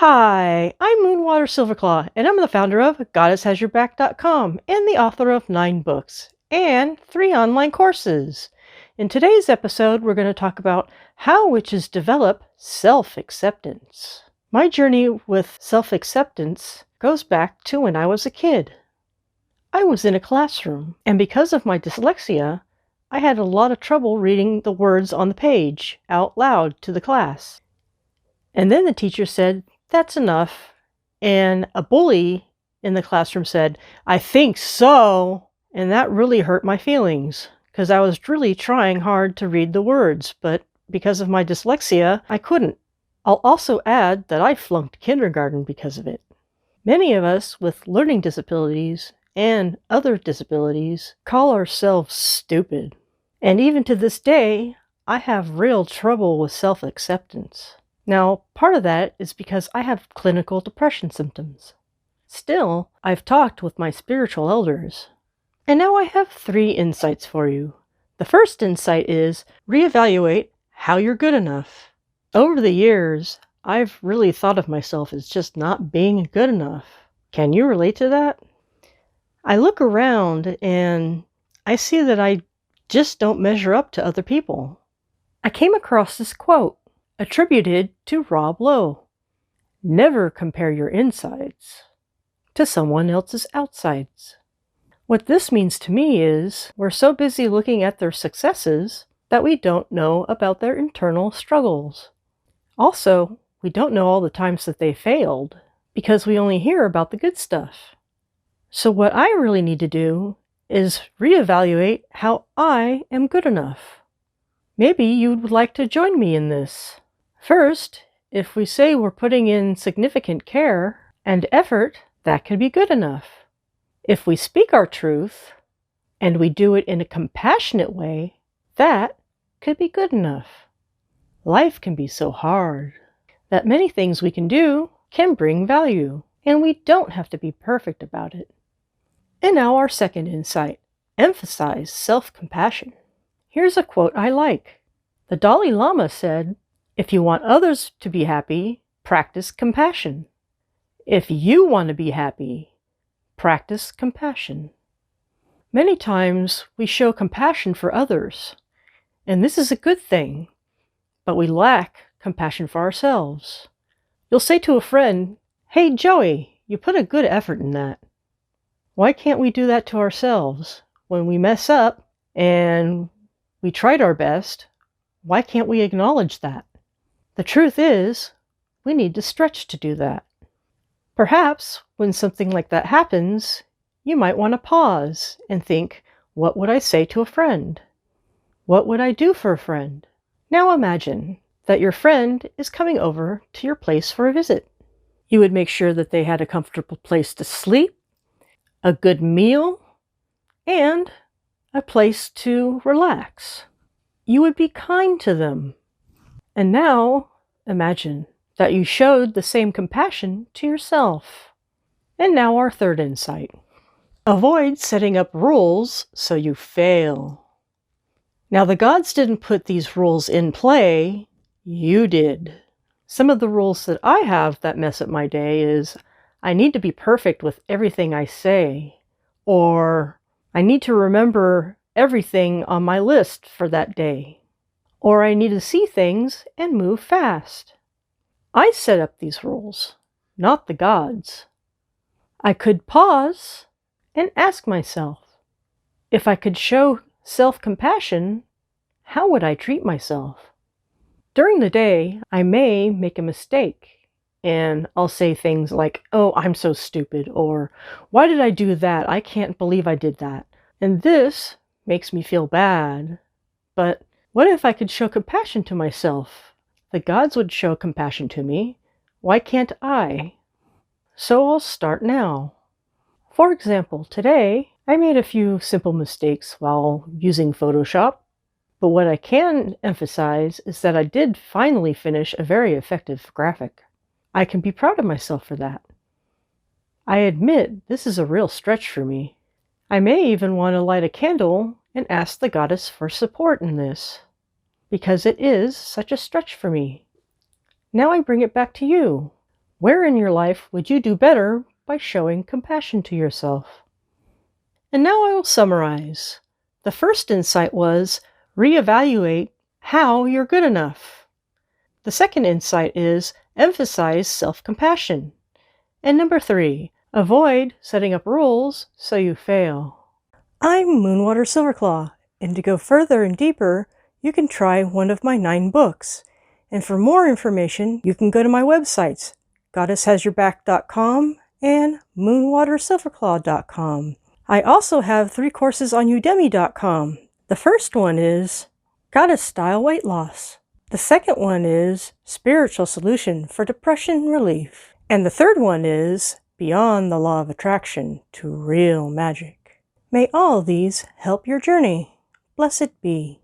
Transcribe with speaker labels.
Speaker 1: Hi, I'm Moonwater Silverclaw, and I'm the founder of GoddessHasYourBack.com and the author of 9 books and 3 online courses. In today's episode, we're going to talk about how witches develop self-acceptance. My journey with self-acceptance goes back to when I was a kid. I was in a classroom, and because of my dyslexia, I had a lot of trouble reading the words on the page out loud to the class. And then the teacher said, "That's enough." And a bully in the classroom said, "I think so." And that really hurt my feelings because I was really trying hard to read the words, but because of my dyslexia, I couldn't. I'll also add that I flunked kindergarten because of it. Many of us with learning disabilities and other disabilities call ourselves stupid. And even to this day, I have real trouble with self-acceptance. Now, part of that is because I have clinical depression symptoms. Still, I've talked with my spiritual elders. And now I have 3 insights for you. The first insight is reevaluate how you're good enough. Over the years, I've really thought of myself as just not being good enough. Can you relate to that? I look around and I see that I just don't measure up to other people. I came across this quote attributed to Rob Lowe. Never compare your insides to someone else's outsides. What this means to me is we're so busy looking at their successes that we don't know about their internal struggles. Also, we don't know all the times that they failed because we only hear about the good stuff. So what I really need to do is reevaluate how I am good enough. Maybe you would like to join me in this. First, if we say we're putting in significant care and effort, that can be good enough. If we speak our truth and we do it in a compassionate way, that could be good enough. Life can be so hard that many things we can do can bring value, and we don't have to be perfect about it. And now our second insight, emphasize self-compassion. Here's a quote I like. The Dalai Lama said, "If you want others to be happy, practice compassion. If you want to be happy, practice compassion." Many times we show compassion for others, and this is a good thing, but we lack compassion for ourselves. You'll say to a friend, "Hey Joey, you put a good effort in that." Why can't we do that to ourselves? When we mess up and we tried our best, why can't we acknowledge that? The truth is, we need to stretch to do that. Perhaps when something like that happens, you might want to pause and think, what would I say to a friend? What would I do for a friend? Now imagine that your friend is coming over to your place for a visit. You would make sure that they had a comfortable place to sleep, a good meal, and a place to relax. You would be kind to them. And now, imagine that you showed the same compassion to yourself. And now our third insight. Avoid setting up rules so you fail. Now the gods didn't put these rules in play, you did. Some of the rules that I have that mess up my day is I need to be perfect with everything I say, or I need to remember everything on my list for that day, or I need to see things and move fast. I set up these rules, not the gods. I could pause and ask myself, if I could show self-compassion, how would I treat myself? During the day, I may make a mistake, and I'll say things like, "Oh, I'm so stupid," or "Why did I do that? I can't believe I did that." And this makes me feel bad. But what if I could show compassion to myself? The gods would show compassion to me. Why can't I? So I'll start now. For example, today I made a few simple mistakes while using Photoshop, but what I can emphasize is that I did finally finish a very effective graphic. I can be proud of myself for that. I admit this is a real stretch for me. I may even want to light a candle and ask the goddess for support in this, because it is such a stretch for me. Now I bring it back to you. Where in your life would you do better by showing compassion to yourself? And now I will summarize. The first insight was reevaluate how you're good enough. The second insight is emphasize self-compassion. And number 3, avoid setting up rules so you fail. I'm Moonwater Silverclaw, and to go further and deeper, you can try one of my 9 books. And for more information, you can go to my websites, goddesshasyourback.com and moonwatersilverclaw.com. I also have 3 courses on udemy.com. The first one is Goddess Style Weight Loss. The second one is Spiritual Solution for Depression Relief. And the third one is Beyond the Law of Attraction to Real Magic. May all these help your journey. Blessed be.